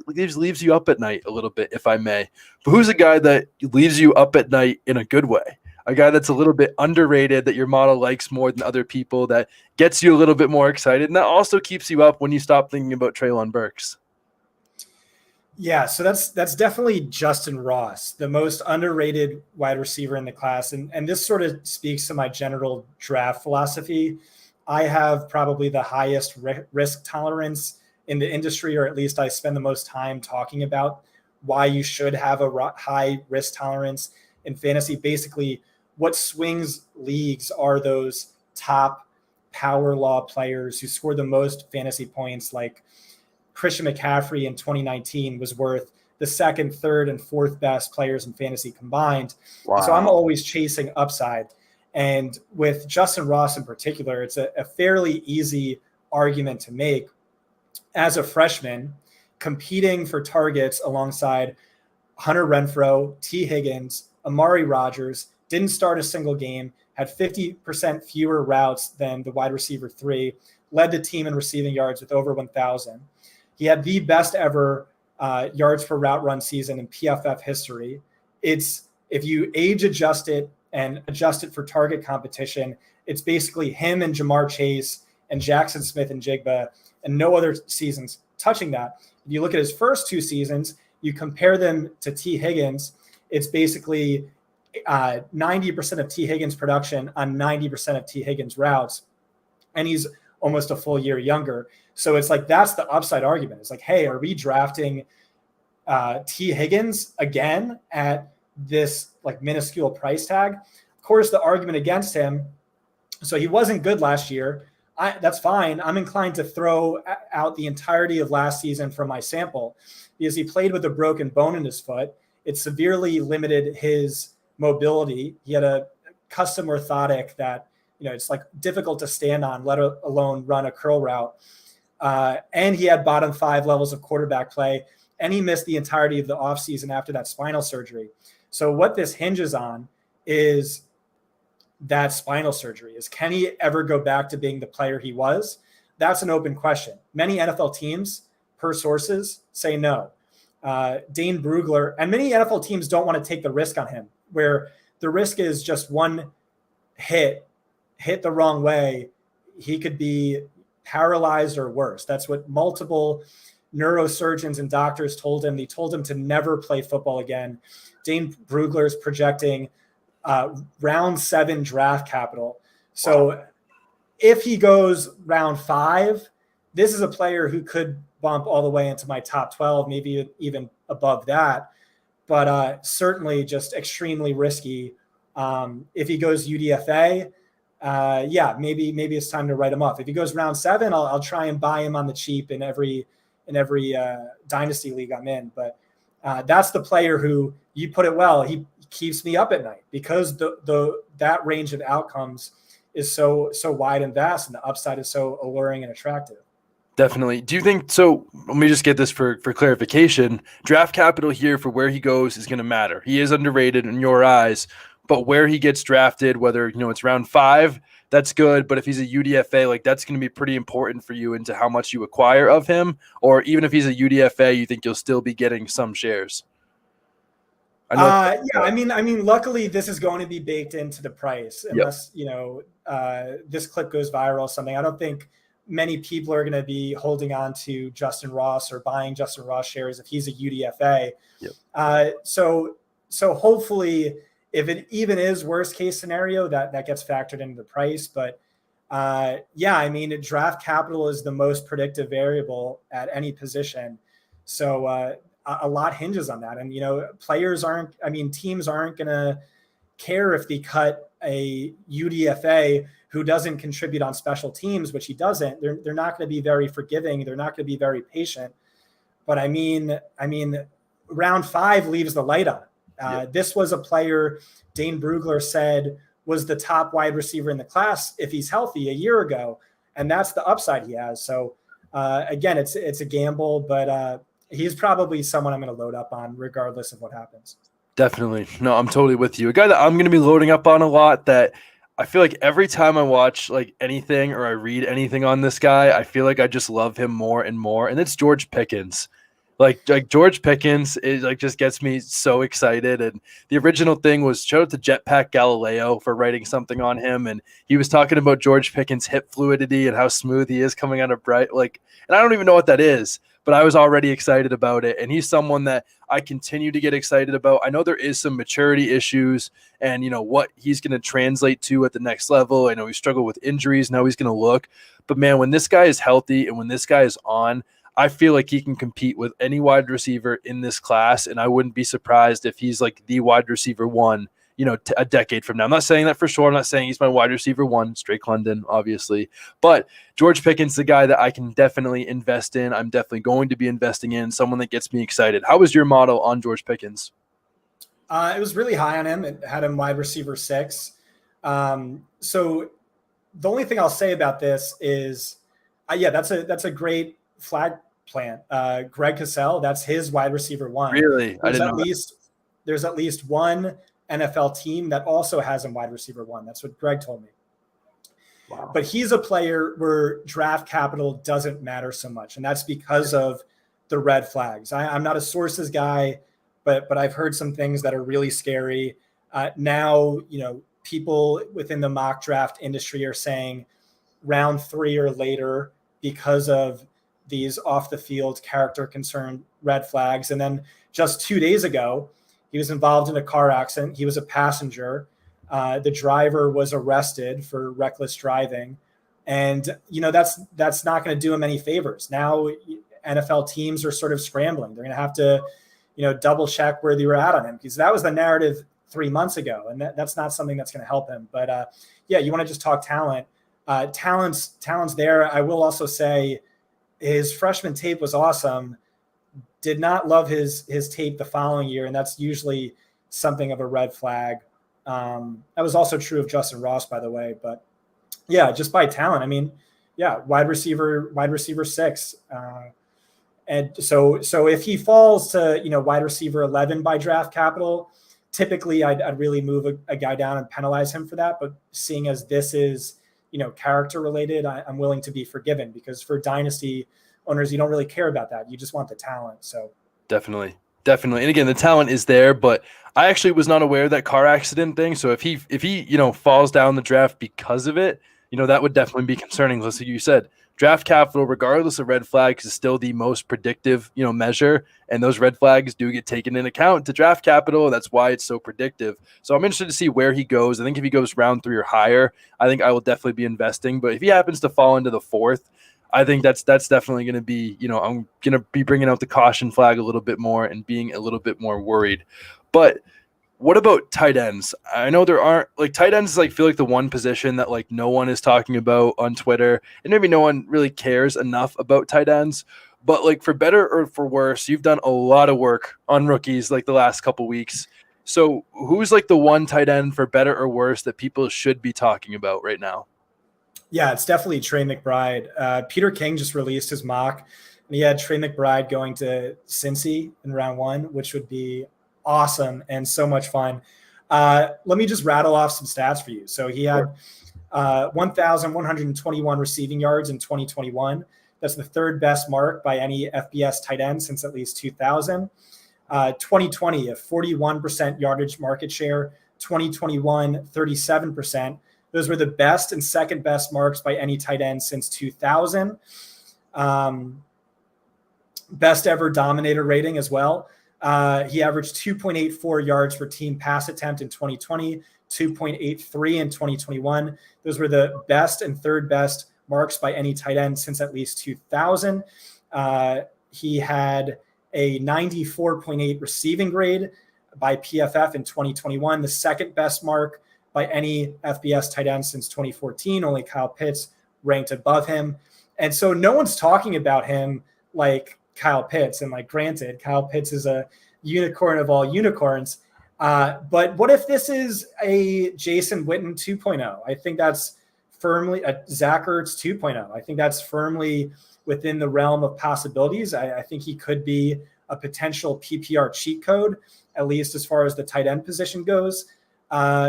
leaves you up at night a little bit, if I may. But who's a guy that leaves you up at night in a good way? A guy that's a little bit underrated that your model likes more than other people, that gets you a little bit more excited, and that also keeps you up when you stop thinking about Treylon Burks. Yeah, so that's definitely Justin Ross, the most underrated wide receiver in the class. And this sort of speaks to my general draft philosophy. I have probably the highest risk tolerance in the industry, or at least I spend the most time talking about why you should have a high risk tolerance in fantasy. Basically, what swings leagues are those top power law players who score the most fantasy points, like Christian McCaffrey in 2019 was worth the second, third, and fourth best players in fantasy combined. Wow. So I'm always chasing upside. And with Justin Ross in particular, it's a fairly easy argument to make. As a freshman, competing for targets alongside Hunter Renfrow, T. Higgins, Amari Rodgers, didn't start a single game, had 50% fewer routes than the wide receiver 3, led the team in receiving yards with over 1,000. He had the best ever yards per route run season in PFF history. It's, if you age adjust it and adjust it for target competition, it's basically him and Jamar Chase and Jackson Smith and Jigba, and no other seasons touching that. If you look at his first 2 seasons, you compare them to T. Higgins, it's basically 90% of T. Higgins production on 90% of T. Higgins routes, and he's almost a full year younger. So it's like, that's the upside argument. It's like, hey, are we drafting T. Higgins again at this like minuscule price tag? Of course, the argument against him, so he wasn't good last year. That's fine. I'm inclined to throw out the entirety of last season from my sample because he played with a broken bone in his foot. It severely limited his mobility. He had a custom orthotic that, it's like difficult to stand on, let alone run a curl route. And he had bottom 5 levels of quarterback play, and he missed the entirety of the offseason after that spinal surgery. So what this hinges on is that spinal surgery. Is, can he ever go back to being the player he was? That's an open question. Many NFL teams, per sources, say no. Dane Brugler, and many NFL teams don't want to take the risk on him, where the risk is just one hit the wrong way, he could be paralyzed or worse. That's what multiple neurosurgeons and doctors told him. They told him to never play football again. Dane Brugler is projecting round 7 draft capital. So wow. If he goes round 5, this is a player who could bump all the way into my top 12, maybe even above that, but certainly just extremely risky. If he goes UDFA, maybe it's time to write him off. If he goes round 7, I'll try and buy him on the cheap in every dynasty league I'm in. But that's the player who, you put it well, he keeps me up at night because that range of outcomes is so wide and vast, and the upside is so alluring and attractive. Definitely. Do you think so? Let me just get this for clarification. Draft capital here for where he goes is going to matter. He is underrated in your eyes, but where he gets drafted, whether it's round 5, that's good. But if he's a UDFA, like that's going to be pretty important for you into how much you acquire of him. Or even if he's a UDFA, you think you'll still be getting some shares. I mean, luckily this is going to be baked into the price unless, this clip goes viral or something. I don't think many people are going to be holding on to Justin Ross or buying Justin Ross shares if he's a UDFA. Yep. So hopefully if it even is worst case scenario, that gets factored into the price. But draft capital is the most predictive variable at any position. So a lot hinges on that. And, teams aren't going to care if they cut a UDFA who doesn't contribute on special teams, which he doesn't. They're not going to be very forgiving. They're not going to be very patient. but I mean, round 5 leaves the light on. This was a player Dane Brugler said was the top wide receiver in the class if he's healthy a year ago, and that's the upside he has. So again, it's a gamble, but he's probably someone I'm going to load up on regardless of what happens. Definitely. No, I'm totally with you. A guy that I'm going to be loading up on a lot that I feel like every time I watch like anything or I read anything on this guy, I feel like I just love him more and more. And it's George Pickens. Like George Pickens is like just gets me so excited. And the original thing was shout out to Jetpack Galileo for writing something on him. And he was talking about George Pickens' hip fluidity and how smooth he is coming out of bright. Like, and I don't even know what that is, but I was already excited about it. And he's someone that I continue to get excited about. I know there is some maturity issues and, you know, what he's going to translate to at the next level. I know he struggled with injuries and how he's going to look. But, man, when this guy is healthy and when this guy is on, I feel like he can compete with any wide receiver in this class, and I wouldn't be surprised if he's like the wide receiver 1, you know, a decade from now. I'm not saying that for sure. I'm not saying he's my wide receiver 1, Drake London, obviously. But George Pickens, the guy that I can definitely invest in. I'm definitely going to be investing in, someone that gets me excited. How was your model on George Pickens? It was really high on him. It had him wide receiver 6. So the only thing I'll say about this is, that's a great flag plant. Greg Cassell, that's his wide receiver 1. Really? There's at least one NFL team that also has him wide receiver 1. That's what Greg told me. Wow. But he's a player where draft capital doesn't matter so much, and that's because of the red flags. I'm not a sources guy, but I've heard some things that are really scary. Now, you know, people within the mock draft industry are saying round 3 or later because of these off the field character concern red flags. And then just 2 days ago, he was involved in a car accident. He was a passenger. The driver was arrested for reckless driving. And, you know, that's not going to do him any favors. Now NFL teams are sort of scrambling. They're going to have to, you know, double check where they were at on him, because that was the narrative 3 months ago. And that's not something that's going to help him. But you want to just talk talent. Talent's there. I will also say, his freshman tape was awesome. Did not love his tape the following year, and that's usually something of a red flag. That was also true of Justin Ross, by the way. But yeah, just by talent, I mean, yeah, wide receiver 6. And so if he falls to, you know, wide receiver 11 by draft capital, typically I'd really move a guy down and penalize him for that. But seeing as this is, you know, character related, I'm willing to be forgiven, because for dynasty owners, you don't really care about that. You just want the talent. So definitely. And again, the talent is there, but I actually was not aware of that car accident thing. So if he, you know, falls down the draft because of it, you know, that would definitely be concerning. Like you said, draft capital, regardless of red flags, is still the most predictive, you know, measure. And those red flags do get taken into account to draft capital. And that's why it's so predictive. So I'm interested to see where he goes. I think if he goes round 3 or higher, I think I will definitely be investing. But if he happens to fall into the 4th, I think that's definitely going to be, you know, I'm going to be bringing out the caution flag a little bit more and being a little bit more worried. But what about tight ends? I know there aren't, like, tight ends like feel like the one position that like no one is talking about on Twitter, and maybe no one really cares enough about tight ends. But like, for better or for worse, you've done a lot of work on rookies like the last couple weeks. So who's like the one tight end, for better or worse, that people should be talking about right now? Yeah, it's definitely Trey McBride. Peter King just released his mock, and he had Trey McBride going to Cincy in round 1, which would be awesome and so much fun. Let me just rattle off some stats for you. So he had 1,121 receiving yards in 2021. That's the 3rd best mark by any FBS tight end since at least 2000. 2020, a 41% yardage market share. 2021, 37%. Those were the best and 2nd best marks by any tight end since 2000. Best ever dominator rating as well. He averaged 2.84 yards per team pass attempt in 2020, 2.83 in 2021. Those were the best and 3rd best marks by any tight end since at least 2000. He had a 94.8 receiving grade by PFF in 2021, the 2nd best mark by any FBS tight end since 2014. Only Kyle Pitts ranked above him. And so no one's talking about him like Kyle Pitts. And like, granted, Kyle Pitts is a unicorn of all unicorns. But what if this is a Jason Witten 2.0? I think that's firmly a Zach Ertz 2.0. I think that's firmly within the realm of possibilities. I think he could be a potential PPR cheat code, at least as far as the tight end position goes.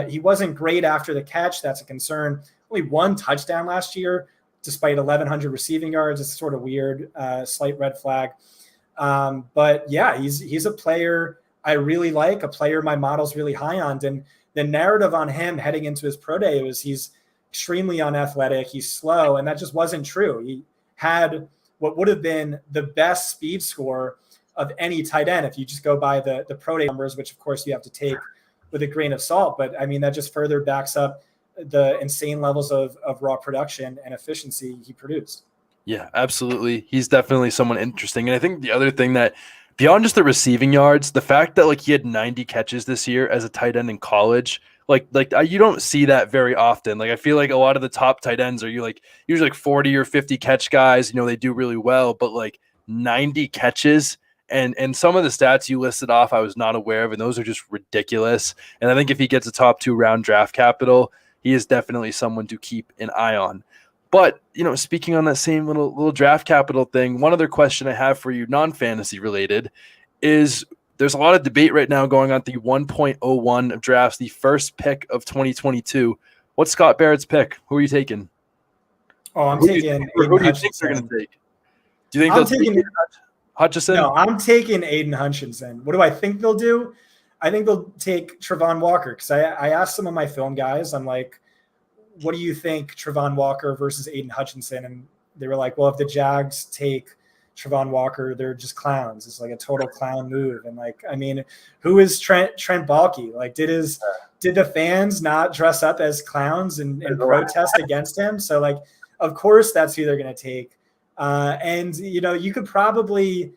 He wasn't great after the catch. That's a concern. Only one touchdown last year, despite 1,100 receiving yards. It's sort of weird, slight red flag. But yeah, he's a player I really like, a player my model's really high on. And the narrative on him heading into his pro day was he's extremely unathletic, he's slow, and that just wasn't true. He had what would have been the best speed score of any tight end if you just go by the pro day numbers, which of course you have to take with a grain of salt. But I mean, that just further backs up the insane levels of raw production and efficiency he produced. Yeah, absolutely. He's definitely someone interesting. And I think the other thing that beyond just the receiving yards, the fact that like he had 90 catches this year as a tight end in college, like you don't see that very often. Like I feel like a lot of the top tight ends are usually like 40 or 50 catch guys, you know, they do really well, but like 90 catches and some of the stats you listed off I was not aware of, and those are just ridiculous. And I think if he gets a top 2 round draft capital, he is definitely someone to keep an eye on. But, you know, speaking on that same little draft capital thing, one other question I have for you, non-fantasy related, is there's a lot of debate right now going on at the 1.01 of drafts, the first pick of 2022. What's Scott Barrett's pick? Who are you taking? Oh, I'm taking who do you think they're going to take? Do you think they'll take Hutchinson? No, I'm taking Aiden Hutchinson. What do I think they'll do? I think they'll take Travon Walker, because I asked some of my film guys, I'm like, what do you think Travon Walker versus Aiden Hutchinson? And they were like, well, if the Jags take Travon Walker, they're just clowns. It's like a total clown move. And like, I mean, who is Trent Baalke? Like, did the fans not dress up as clowns and protest against him? So like, of course that's who they're going to take. And you know, you could probably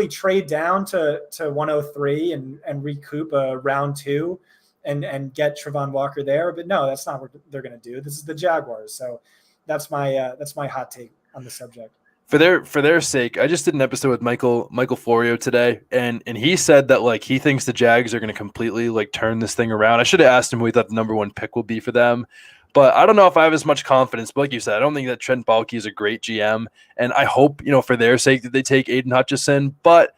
trade down to 103 and recoup a round 2 and get Travon Walker there. But no, that's not what they're going to do. This is the Jaguars. So that's my hot take on the subject. For their sake, I just did an episode with Michael Florio today, and he said that like he thinks the Jags are going to completely like turn this thing around. I should have asked him who he thought the number 1 pick will be for them, but I don't know if I have as much confidence. But like you said, I don't think that Trent Baalke is a great GM, and I hope, you know, for their sake that they take Aiden Hutchinson. But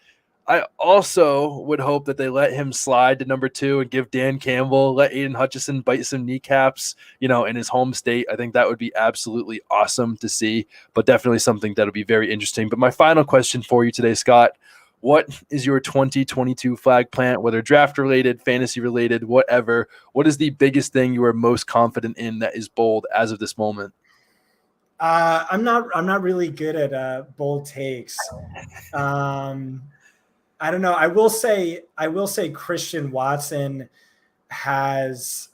I also would hope that they let him slide to number 2 and give Dan Campbell, let Aiden Hutchinson bite some kneecaps, you know, in his home state. I think that would be absolutely awesome to see, but definitely something that'll be very interesting. But my final question for you today, Scott, what is your 2022 flag plant, whether draft related, fantasy related, whatever? What is the biggest thing you are most confident in that is bold as of this moment? I'm not really good at bold takes. I don't know. I will say Christian Watson has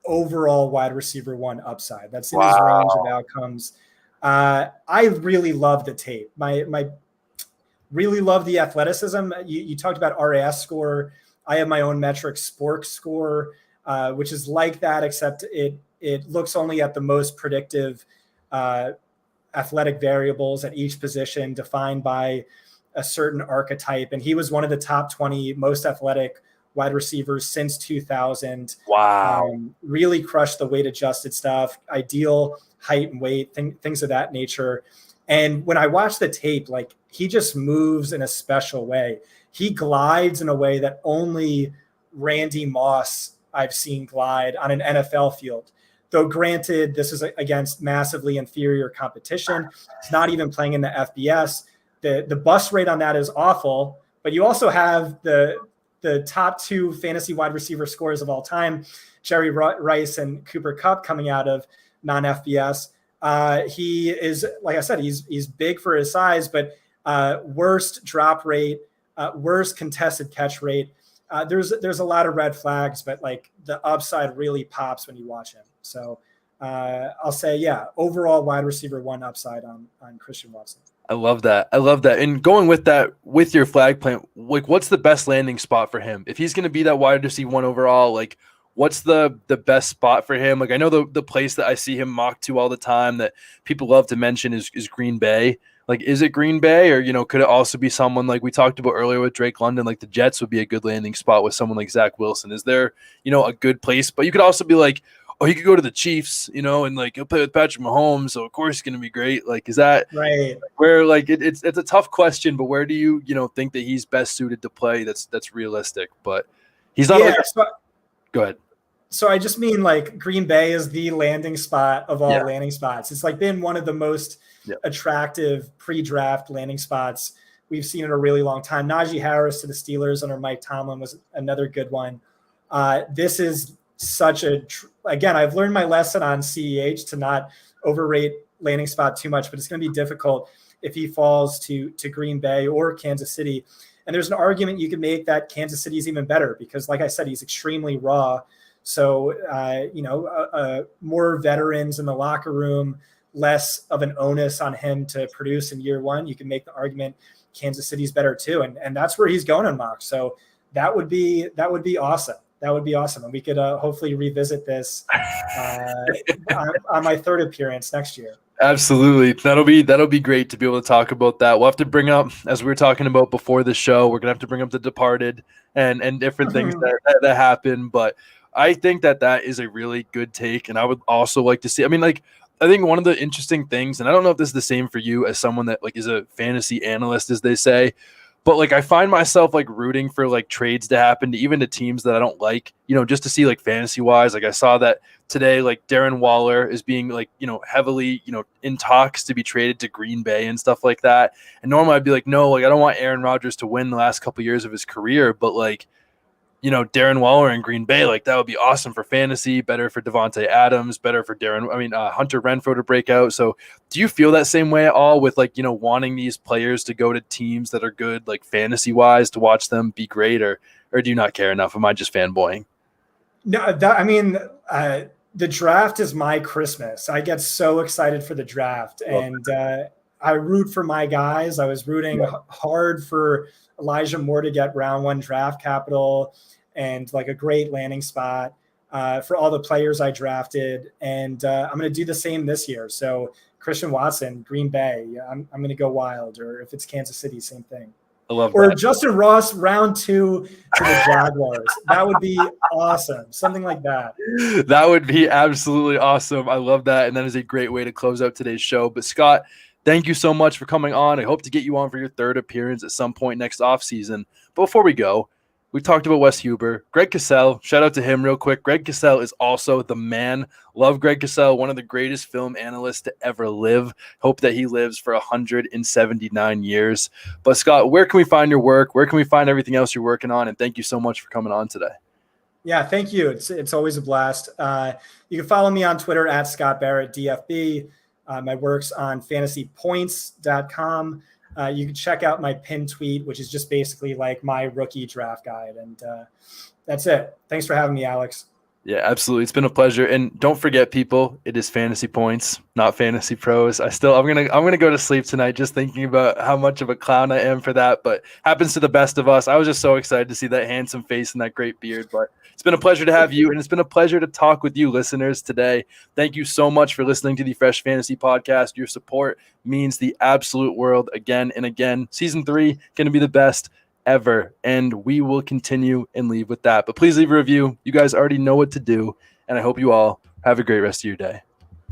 overall wide receiver 1 upside. That's in his range of outcomes. I really love the tape. My really love the athleticism. You talked about RAS score. I have my own metric, Spork score, which is like that, except it looks only at the most predictive athletic variables at each position defined by a certain archetype. And he was one of the top 20 most athletic wide receivers since 2000. Wow. Really crushed the weight adjusted stuff, ideal height and weight, things of that nature. And when I watch the tape, like, he just moves in a special way. He glides in a way that only Randy Moss I've seen glide on an NFL field. Though granted, this is against massively inferior competition. It's not even playing in the FBS. The bust rate on that is awful, but you also have the top 2 fantasy wide receiver scores of all time, Jerry Rice and Cooper Kupp, coming out of non-FBS. He is, like I said, he's big for his size, but worst drop rate, worst contested catch rate. There's a lot of red flags, but like the upside really pops when you watch him. So I'll say, yeah, overall wide receiver 1 upside on Christian Watson. I love that. And going with that, with your flag plant, like, what's the best landing spot for him? If he's going to be that wide receiver 1 overall, like, what's the best spot for him? Like I know the place that I see him mocked to all the time that people love to mention is Green Bay. Like, is it Green Bay, or could it also be someone like we talked about earlier with Drake London? Like the Jets would be a good landing spot with someone like Zach Wilson. Is there a good place? But you could also be like, oh, he could go to the Chiefs, and like he'll play with Patrick Mahomes, so of course he's gonna be great. Like, is that right? Where like it's a tough question, but where do you think that he's best suited to play? That's realistic, but he's not. Yeah. Go ahead. So I just mean like Green Bay is the landing spot of all Yeah. landing spots. It's like been one of the most attractive pre-draft landing spots we've seen in a really long time. Najee Harris to the Steelers under Mike Tomlin was another good one. This is such again, I've learned my lesson on CEH to not overrate landing spot too much, but it's going to be difficult if he falls to Green Bay or Kansas City. And there's an argument you can make that Kansas City is even better because, like I said, he's extremely raw. So, more veterans in the locker room, less of an onus on him to produce in year one. You can make the argument Kansas City's better too. And that's where he's going in mock. So that would be awesome. That would be awesome. And we could hopefully revisit this on my third appearance next year. Absolutely. That'll be great to be able to talk about that. We'll have to bring up, as we were talking about before the show, we're going to have to bring up The Departed and different things that happen. But I think that is a really good take. And I would also like to see, I think one of the interesting things, and I don't know if this is the same for you as someone that like is a fantasy analyst, as they say, but like I find myself like rooting for like trades to happen to even to teams that I don't like, just to see like fantasy wise. Like I saw that today, like Darren Waller is being like, heavily, in talks to be traded to Green Bay and stuff like that. And normally I'd be like, no, like I don't want Aaron Rodgers to win the last couple of years of his career, but like, Darren Waller in Green Bay, like that would be awesome for fantasy, better for Devontae Adams, better for Hunter Renfrow to break out. So do you feel that same way at all with like, wanting these players to go to teams that are good, like fantasy wise, to watch them be great, or do you not care enough? Am I just fanboying? No, the draft is my Christmas. I get so excited for the draft and I root for my guys. I was rooting hard for Elijah Moore to get round one draft capital and like a great landing spot for all the players I drafted. And I'm going to do the same this year. So Christian Watson, Green Bay, I'm going to go wild. Or if it's Kansas City, same thing. I love or that. Justin Ross round 2 to the Jaguars. That would be awesome. Something like that. That would be absolutely awesome. I love that. And that is a great way to close out today's show. But Scott, thank you so much for coming on. I hope to get you on for your third appearance at some point next offseason. But before we go, we talked about Wes Huber. Greg Cassell, shout out to him real quick. Greg Cassell is also the man. Love Greg Cassell, one of the greatest film analysts to ever live. Hope that he lives for 179 years. But Scott, where can we find your work? Where can we find everything else you're working on? And thank you so much for coming on today. Yeah, thank you. It's always a blast. You can follow me on Twitter at Scott Barrett DFB. My work's on fantasypoints.com. You can check out my pinned tweet, which is just basically like my rookie draft guide. And that's it. Thanks for having me, Alex. Yeah, absolutely. It's been a pleasure. And don't forget, people, it is Fantasy Points, not Fantasy Pros. I'm gonna go to sleep tonight just thinking about how much of a clown I am for that, but happens to the best of us. I was just so excited to see that handsome face and that great beard. But it's been a pleasure to have you, and it's been a pleasure to talk with you listeners today. Thank you so much for listening to the Fresh Fantasy Podcast. Your support means the absolute world again and again. Season 3 gonna be the best ever, and we will continue and leave with that. But please leave a review. You guys already know what to do, and I hope you all have a great rest of your day.